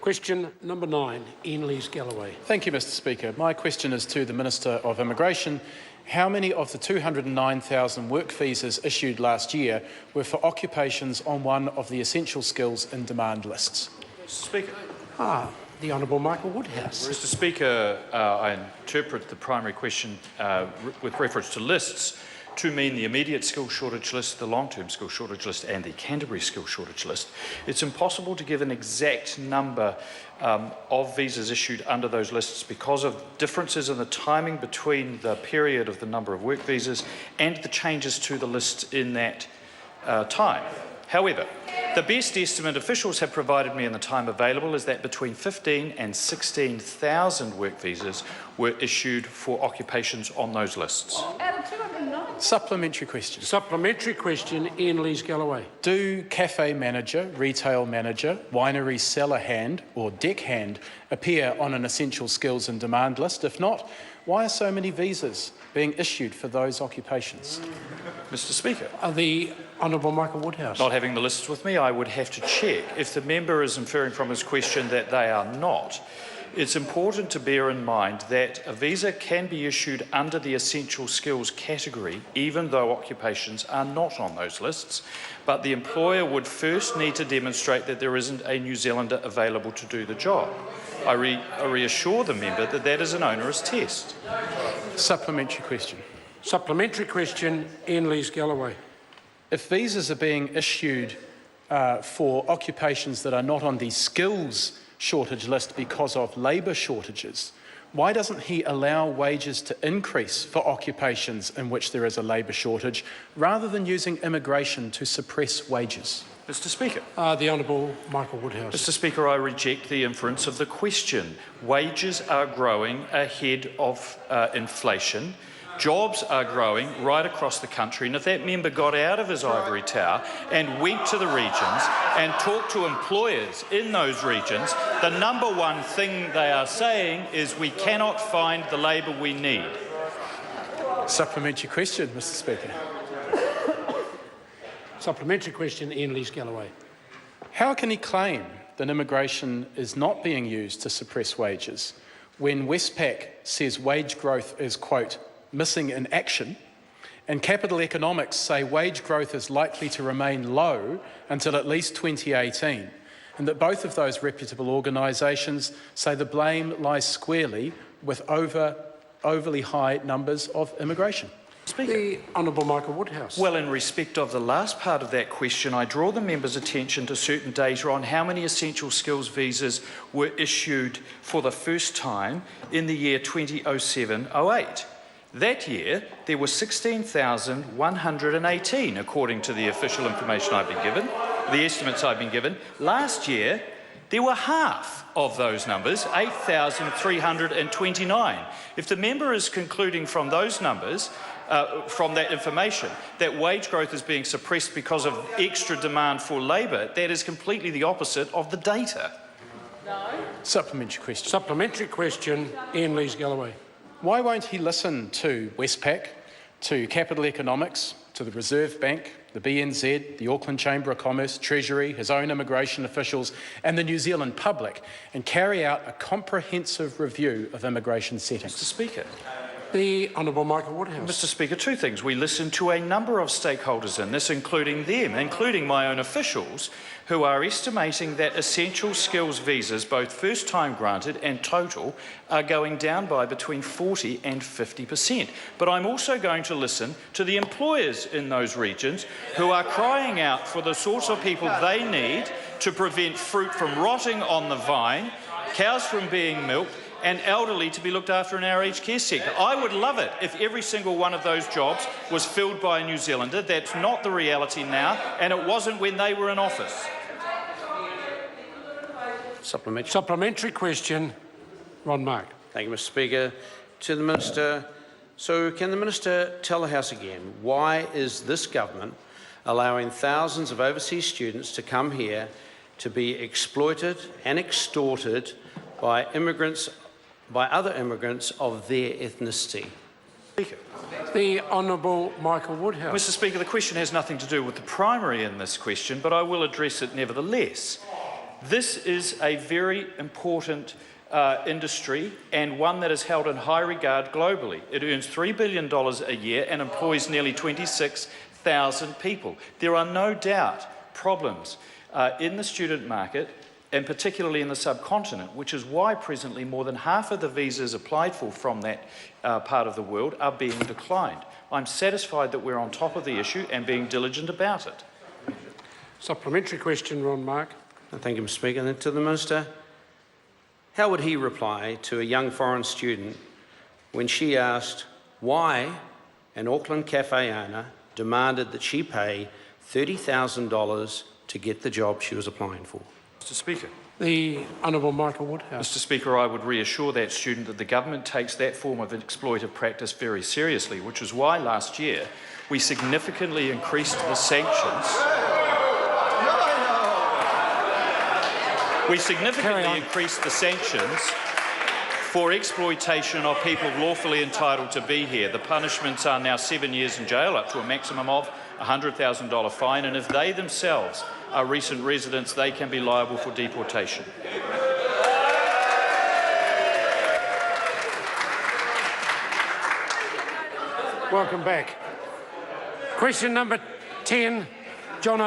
Question number 9, Iain Lees-Galloway. Thank you, Mr Speaker. My question is to the Minister of Immigration. How many of the 209,000 work visas issued last year were for occupations on one of the essential skills in demand lists? Mr Speaker. The Honourable Michael Woodhouse. Mr Speaker, I interpret the primary question with reference to lists to mean the immediate skill shortage list, the long-term skill shortage list and the Canterbury skill shortage list. It's impossible to give an exact number of visas issued under those lists because of differences in the timing between the period of the number of work visas and the changes to the list in that time. However, the best estimate officials have provided me in the time available is that between 15 and 16,000 work visas were issued for occupations on those lists. Supplementary question. Supplementary question, Iain Lees-Galloway. Do cafe manager, retail manager, winery cellar hand or deck hand appear on an essential skills and demand list? If not, why are so many visas being issued for those occupations? Mr Speaker. The Honourable Michael Woodhouse. Not having the lists with me, I would have to check. If the member is inferring from his question that they are not, it's important to bear in mind that a visa can be issued under the essential skills category even though occupations are not on those lists, but the employer would first need to demonstrate that there isn't a New Zealander available to do the job. I reassure the member that that is an onerous test. Supplementary question. Supplementary question, Iain Lees-Galloway. If visas are being issued for occupations that are not on the skills shortage list because of labour shortages, why doesn't he allow wages to increase for occupations in which there is a labour shortage rather than using immigration to suppress wages? Mr Speaker. The Honourable Michael Woodhouse. Mr Speaker, I reject the inference of the question. Wages are growing ahead of inflation. Jobs are growing right across the country, and if that member got out of his ivory tower and went to the regions and talked to employers in those regions, the number one thing they are saying is we cannot find the labour we need. Supplementary question, Mr Speaker. Supplementary question, Iain Lees-Galloway. How can he claim that immigration is not being used to suppress wages when Westpac says wage growth is, quote, missing in action, and Capital Economics say wage growth is likely to remain low until at least 2018, and that both of those reputable organisations say the blame lies squarely with overly high numbers of immigration? Speaker. The Honourable Michael Woodhouse. Well, in respect of the last part of that question, I draw the member's attention to certain data on how many essential skills visas were issued for the first time in the year 2007-08. That year, there were 16,118, according to the official information I've been given, the estimates I've been given. Last year, there were half of those numbers, 8,329. If the member is concluding from those numbers, from that information, that wage growth is being suppressed because of extra demand for labour, that is completely the opposite of the data. No. Supplementary question. Supplementary question, Iain Lees-Galloway. Why won't he listen to Westpac, to Capital Economics, to the Reserve Bank, the BNZ, the Auckland Chamber of Commerce, Treasury, his own immigration officials and the New Zealand public and carry out a comprehensive review of immigration settings? Mr Speaker. The Honourable Michael Woodhouse. Mr Speaker, two things. We listened to a number of stakeholders in this, including my own officials, who are estimating that essential skills visas, both first-time granted and total, are going down by between 40 and 50%. But I'm also going to listen to the employers in those regions who are crying out for the sorts of people they need to prevent fruit from rotting on the vine, cows from being milked, and elderly to be looked after in our aged care sector. I would love it if every single one of those jobs was filled by a New Zealander. That's not the reality now, and it wasn't when they were in office. Supplementary question, Ron Mark. Thank you, Mr Speaker. To the Minister, so can the Minister tell the House again, why is this government allowing thousands of overseas students to come here to be exploited and extorted by other immigrants of their ethnicity? Speaker. The Honourable Michael Woodhouse. Mr Speaker, the question has nothing to do with the primary in this question, but I will address it nevertheless. This is a very important industry and one that is held in high regard globally. It earns $3 billion a year and employs nearly 26,000 people. There are no doubt problems in the student market, and particularly in the subcontinent, which is why presently more than half of the visas applied for from that part of the world are being declined. I'm satisfied that we're on top of the issue and being diligent about it. Supplementary question, Ron Mark. Thank you, Mr. Speaker. And then to the Minister, how would he reply to a young foreign student when she asked why an Auckland cafe owner demanded that she pay $30,000 to get the job she was applying for? Mr. Speaker. The Honourable Michael Woodhouse. Mr. Speaker, I would reassure that student that the government takes that form of exploitive practice very seriously, which is why last year we significantly increased the sanctions. We significantly increased the sanctions for exploitation of people lawfully entitled to be here. The punishments are now 7 years in jail, up to a maximum of a $100,000 fine, and if they themselves are recent residents, they can be liable for deportation. Welcome back. Question number 10, John O.